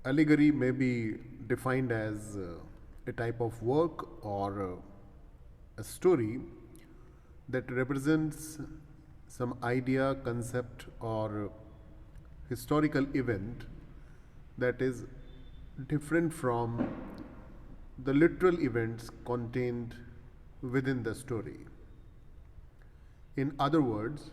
Allegory may be defined as a type of work or a story that represents some idea, concept, or historical event that is different from the literal events contained within the story. In other words,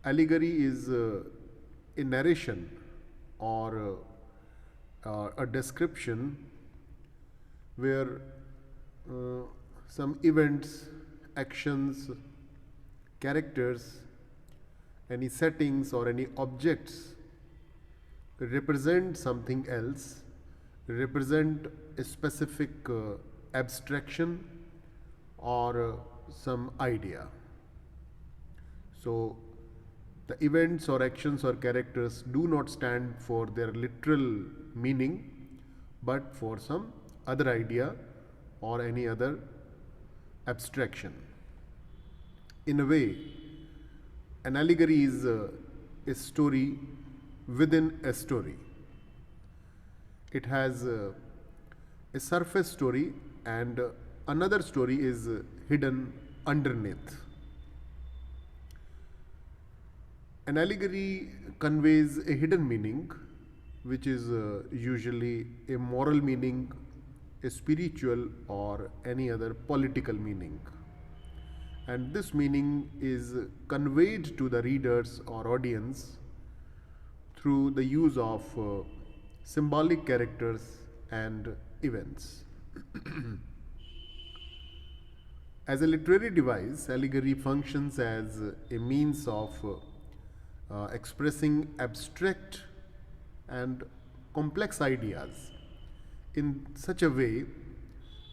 allegory is a narration or a description where some events, actions, characters, any settings or any objects represent something else, represent a specific abstraction or some idea. So the events or actions or characters do not stand for their literal meaning, but for some other idea or any other abstraction. In a way, an allegory is a story within a story. It has a surface story and another story is hidden underneath. An allegory conveys a hidden meaning, which is usually a moral meaning, a spiritual, or any other political meaning. And this meaning is conveyed to the readers or audience through the use of symbolic characters and events. As a literary device, allegory functions as a means of expressing abstract and complex ideas in such a way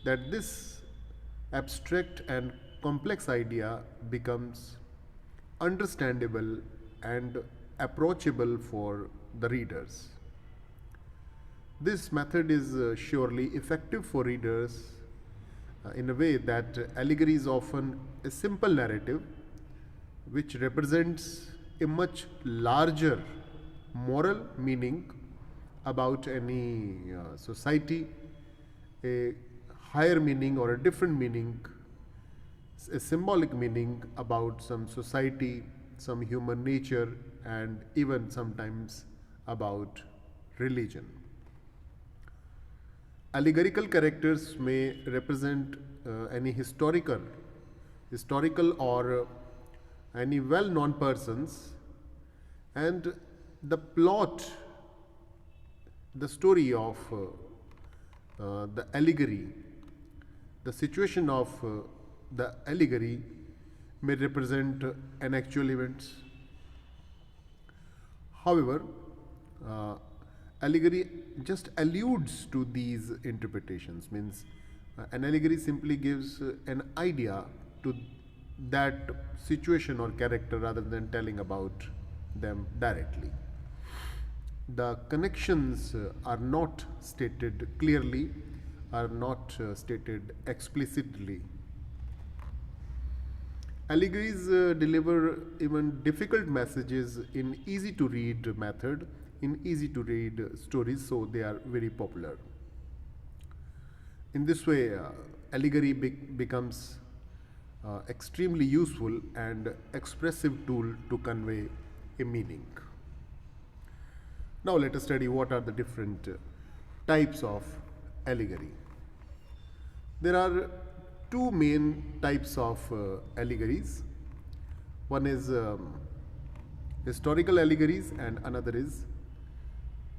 that this abstract and complex idea becomes understandable and approachable for the readers. This method is surely effective for readers in a way that allegory is often a simple narrative which represents a much larger moral meaning about any society, a higher meaning or a different meaning, a symbolic meaning about some society, some human nature, and even sometimes about religion. Allegorical characters may represent any historical or any well-known persons, and the plot, the story of the allegory, the situation of the allegory may represent an actual event. However, allegory just alludes to these interpretations, means an allegory simply gives an idea to that situation or character rather than telling about them directly. The connections are not stated clearly, are not stated explicitly. Allegories deliver even difficult messages in easy to read method, in easy to read stories, so they are very popular. In this way, allegory becomes extremely useful and expressive tool to convey a meaning. Now let us study what are the different types of allegory. There are two main types of allegories. One is historical allegories and another is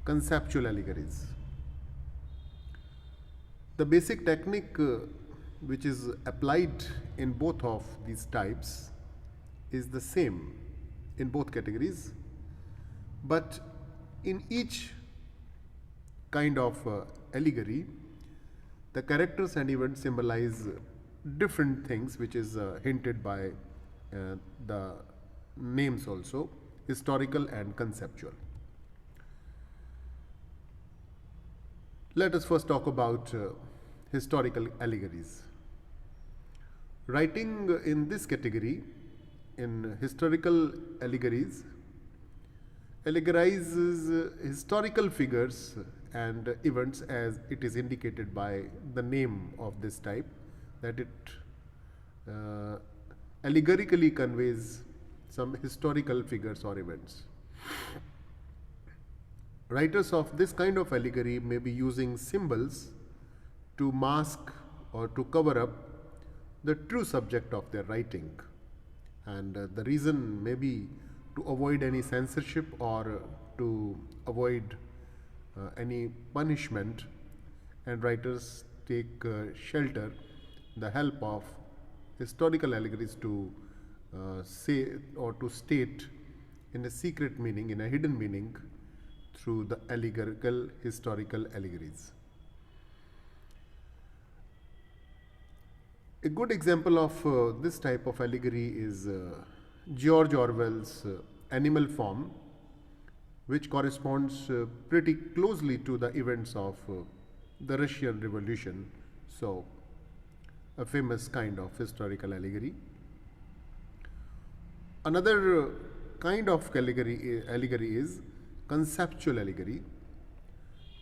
conceptual allegories. The basic technique which is applied in both of these types is the same in both categories, but in each kind of allegory, the characters and events symbolize different things, which is hinted by the names also, historical and conceptual. Let us first talk about historical allegories. Writing in this category, in historical allegories, allegorizes historical figures and events as it is indicated by the name of this type, that it allegorically conveys some historical figures or events. Writers of this kind of allegory may be using symbols to mask or to cover up the true subject of their writing. And the reason may be to avoid any censorship or to avoid any punishment, and writers take shelter, the help of historical allegories to say or to state in a secret meaning, in a hidden meaning, through the allegorical historical allegories. A good example of this type of allegory is George Orwell's Animal Farm, which corresponds pretty closely to the events of the Russian Revolution. So, a famous kind of historical allegory. Another kind of allegory is conceptual allegory.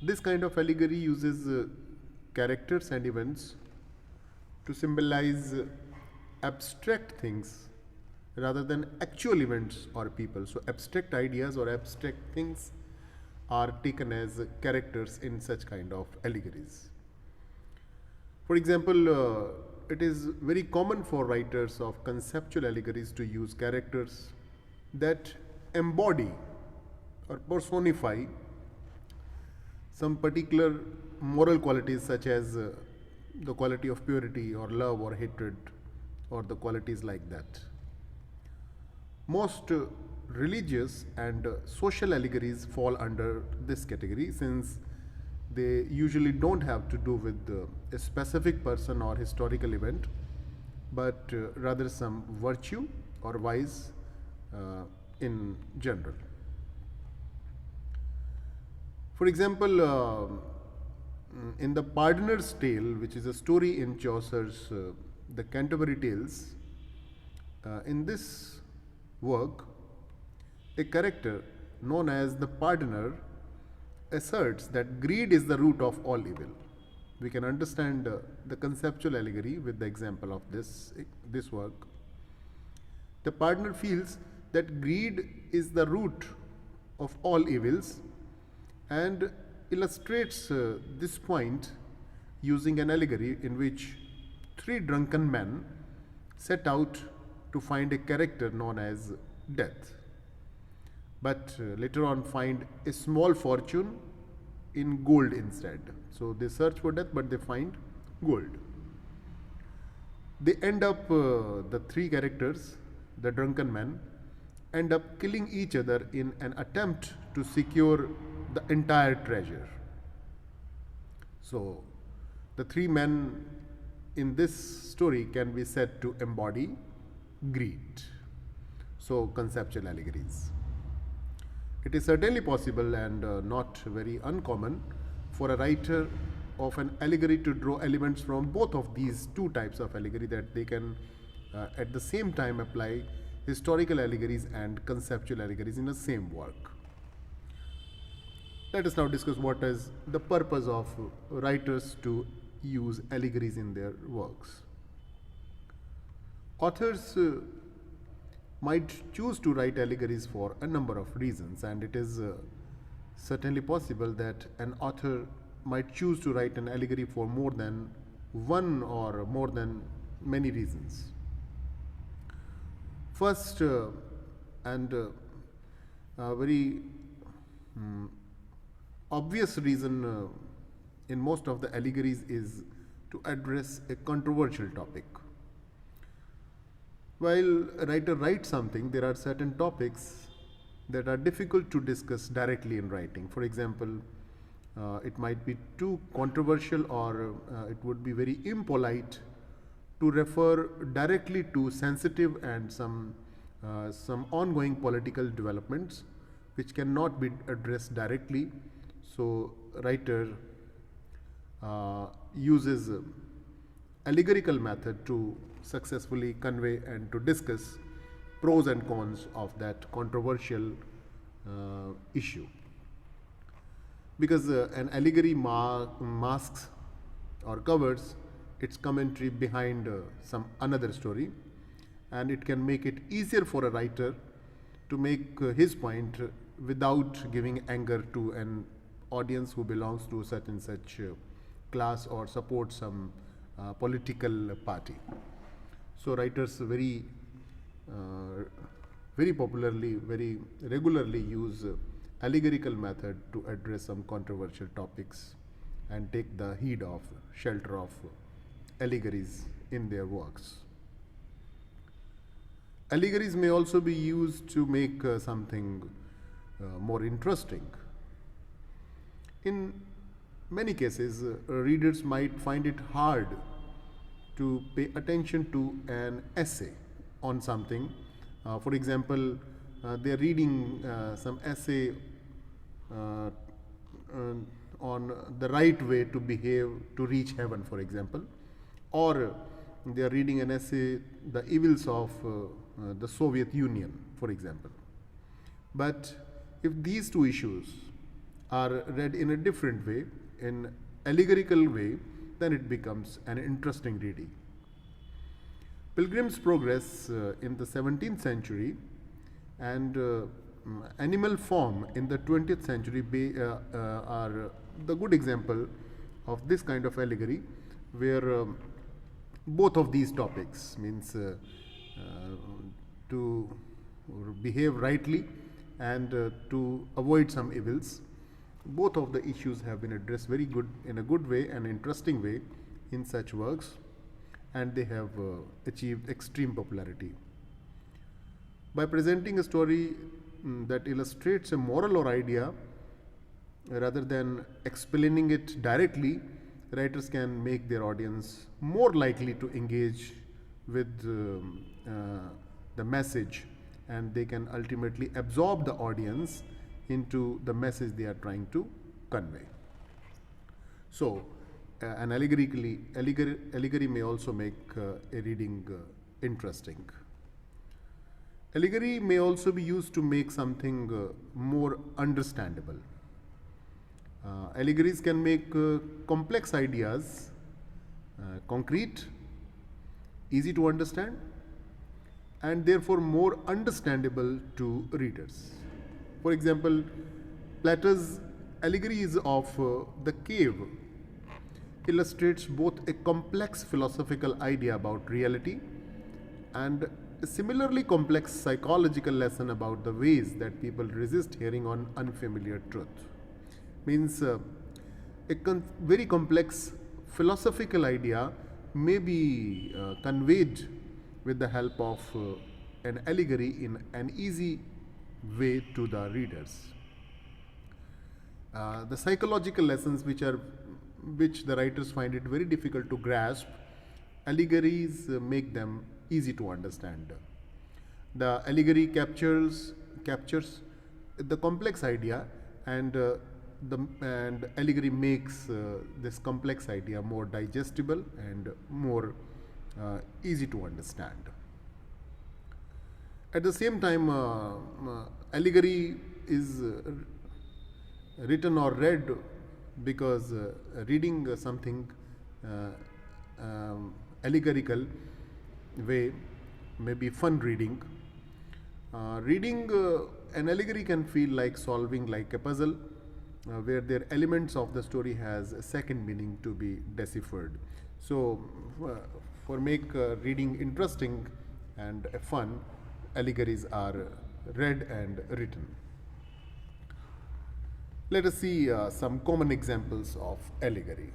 This kind of allegory uses characters and events to symbolize abstract things rather than actual events or people. So abstract ideas or abstract things are taken as characters in such kind of allegories. For example, it is very common for writers of conceptual allegories to use characters that embody or personify some particular moral qualities, such as the quality of purity or love or hatred or the qualities like that. Most religious and social allegories fall under this category, since they usually don't have to do with a specific person or historical event, but rather some virtue or vice in general. For example, in the Pardoner's Tale, which is a story in Chaucer's The Canterbury Tales, in this work, a character known as the Pardoner asserts that greed is the root of all evil. We can understand the conceptual allegory with the example of this work. The Pardoner feels that greed is the root of all evils and illustrates this point using an allegory in which three drunken men set out to find a character known as Death, but later on find a small fortune in gold instead. So they search for death, but they find gold. They end up, the three characters, the drunken men, end up killing each other in an attempt to secure the entire treasure. So the three men in this story can be said to embody greed. So conceptual allegories. It is certainly possible and not very uncommon for a writer of an allegory to draw elements from both of these two types of allegory, that they can at the same time apply historical allegories and conceptual allegories in the same work. Let us now discuss what is the purpose of writers to use allegories in their works. Authors might choose to write allegories for a number of reasons, and it is certainly possible that an author might choose to write an allegory for more than one or more than many reasons. First, and very obvious reason in most of the allegories is to address a controversial topic. While a writer writes something, there are certain topics that are difficult to discuss directly in writing. For example, it might be too controversial, or it would be very impolite to refer directly to sensitive and some ongoing political developments which cannot be addressed directly. So writer uses allegorical method to successfully convey and to discuss pros and cons of that controversial issue. Because an allegory masks or covers its commentary behind some another story, and it can make it easier for a writer to make his point without giving anger to an audience who belongs to such and such class or supports some political party. So writers very popularly, very regularly use allegorical method to address some controversial topics and take the heed of shelter of allegories in their works. Allegories may also be used to make something more interesting. In many cases, readers might find it hard to pay attention to an essay on something. For example, they are reading some essay on the right way to behave to reach heaven, for example, or they are reading an essay, the evils of the Soviet Union, for example. But if these two issues are read in a different way, in allegorical way, then it becomes an interesting reading. Pilgrim's Progress in the 17th century and Animal Farm in the 20th century are the good example of this kind of allegory, where both of these topics, means to behave rightly and to avoid some evils, both of the issues have been addressed in a good way and interesting way in such works, and they have achieved extreme popularity. By presenting a story that illustrates a moral or idea, rather than explaining it directly, writers can make their audience more likely to engage with the message, and they can ultimately absorb the audience into the message they are trying to convey. So, an allegory may also make a reading interesting. Allegory may also be used to make something more understandable. Allegories can make complex ideas concrete, easy to understand, and therefore more understandable to readers. For example, Plato's Allegories of the Cave illustrates both a complex philosophical idea about reality and a similarly complex psychological lesson about the ways that people resist hearing on unfamiliar truth. Means very complex philosophical idea may be conveyed with the help of an allegory in an easy way to the readers. The psychological lessons which the writers find it very difficult to grasp, allegories make them easy to understand. The allegory captures the complex idea, and allegory makes this complex idea more digestible and more easy to understand. At the same time, allegory is written or read because reading something allegorical way may be fun reading. Reading an allegory can feel like solving like a puzzle, where their elements of the story has a second meaning to be deciphered. So for make reading interesting and fun, allegories are read and written. Let us see some common examples of allegory.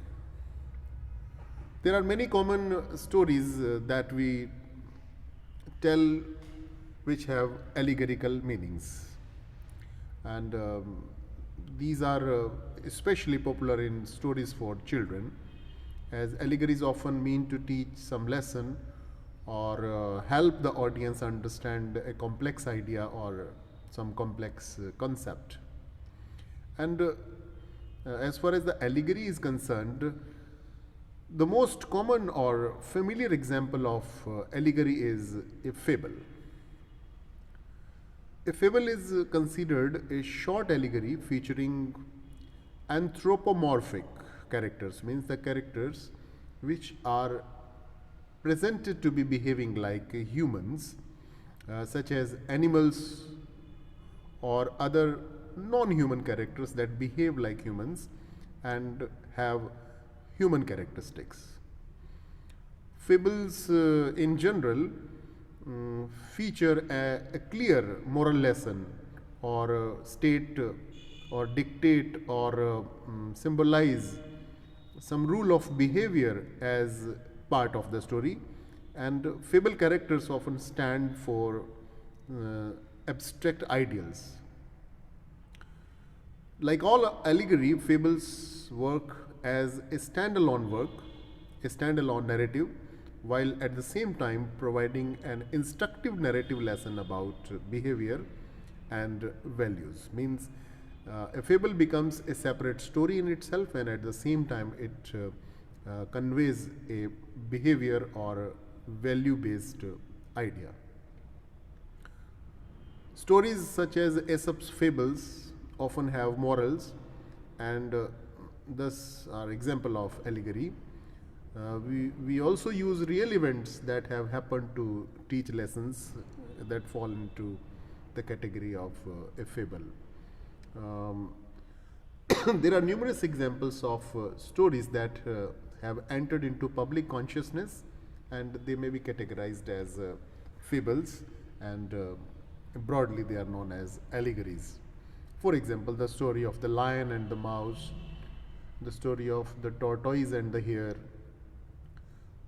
There are many common stories that we tell which have allegorical meanings, and these are especially popular in stories for children, as allegories often mean to teach some lesson or help the audience understand a complex idea or some complex concept. And as far as the allegory is concerned, the most common or familiar example of allegory is a fable. A fable is considered a short allegory featuring anthropomorphic characters, means the characters which are presented to be behaving like humans, such as animals or other non-human characters that behave like humans and have human characteristics. Fables in general feature a clear moral lesson or state or dictate or symbolize some rule of behavior as part of the story, and fable characters often stand for abstract ideals. Like all allegory, fables work as a standalone narrative, while at the same time providing an instructive narrative lesson about behavior and values. Means a fable becomes a separate story in itself, and at the same time it conveys a behavior or value based idea. Stories such as Aesop's fables often have morals, and thus are example of allegory. We also use real events that have happened to teach lessons that fall into the category of a fable. Um, there are numerous examples of stories that have entered into public consciousness, and they may be categorized as fables, and broadly they are known as allegories. For example, the story of the lion and the mouse, the story of the tortoise and the hare,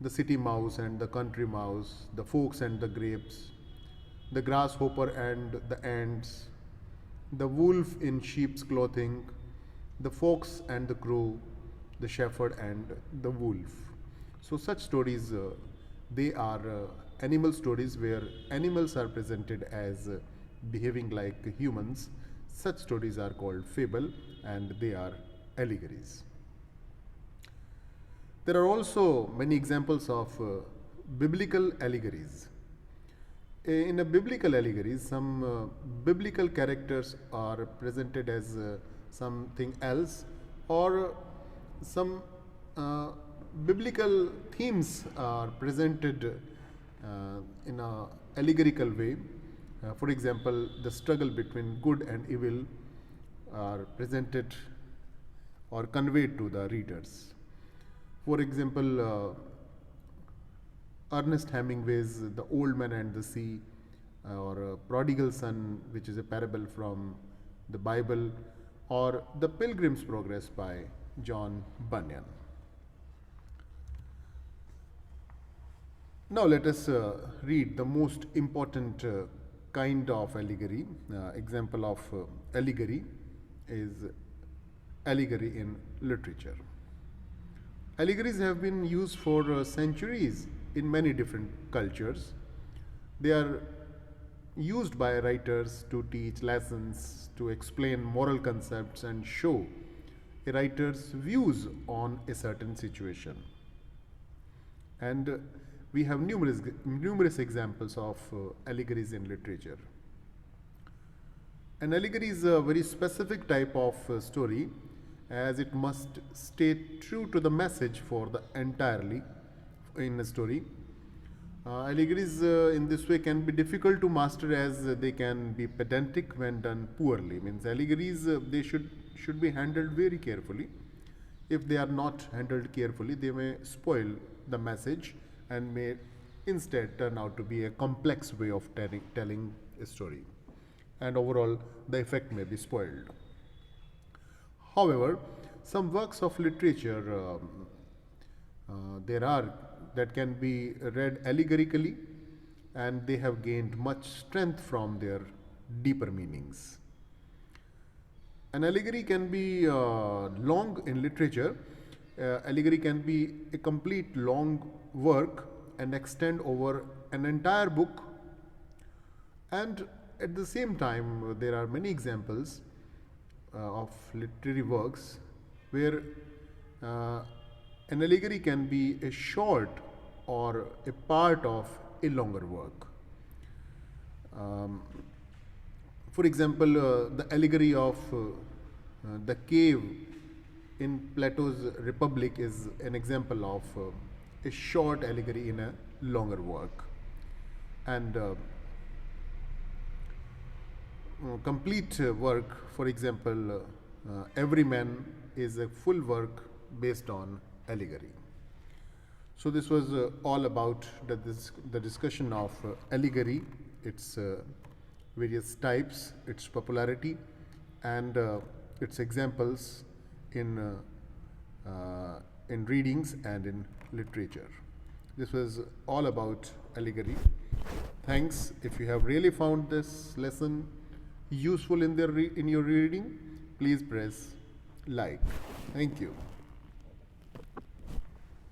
the city mouse and the country mouse, the fox and the grapes, the grasshopper and the ants, the wolf in sheep's clothing, the fox and the crow, the shepherd and the wolf. So such stories, they are animal stories where animals are presented as behaving like humans. Such stories are called fable, and they are allegories. There are also many examples of biblical allegories. In a biblical allegory, some biblical characters are presented as something else, or some biblical themes are presented in a allegorical way. For example, the struggle between good and evil are presented or conveyed to the readers. For example, Ernest Hemingway's The Old Man and the Sea, or Prodigal Son, which is a parable from the Bible, or The Pilgrim's Progress by John Bunyan. Now let us read the most important kind of allegory. Example of allegory is allegory in literature. Allegories have been used for centuries in many different cultures. They are used by writers to teach lessons, to explain moral concepts, and show a writer's views on a certain situation. And we have numerous examples of allegories in literature. An allegory is a very specific type of story, as it must stay true to the message for the entirely in a story. Allegories in this way can be difficult to master, as they can be pedantic when done poorly. Means allegories, they should be handled very carefully. If they are not handled carefully, they may spoil the message and may instead turn out to be a complex way of telling a story, and overall the effect may be spoiled. However, some works of literature there are that can be read allegorically, and they have gained much strength from their deeper meanings. An allegory can be long in literature. Allegory can be a complete long work and extend over an entire book, and at the same time there are many examples of literary works where an allegory can be a short or a part of a longer work. For example, the allegory of the cave in Plato's Republic is an example of a short allegory in a longer work. And complete work, for example, Every Man is a full work based on allegory. So this was all about the discussion of allegory, its various types, its popularity, and its examples in readings and in literature. This was all about allegory. Thanks. If you have really found this lesson useful in your reading, please press like. Thank you.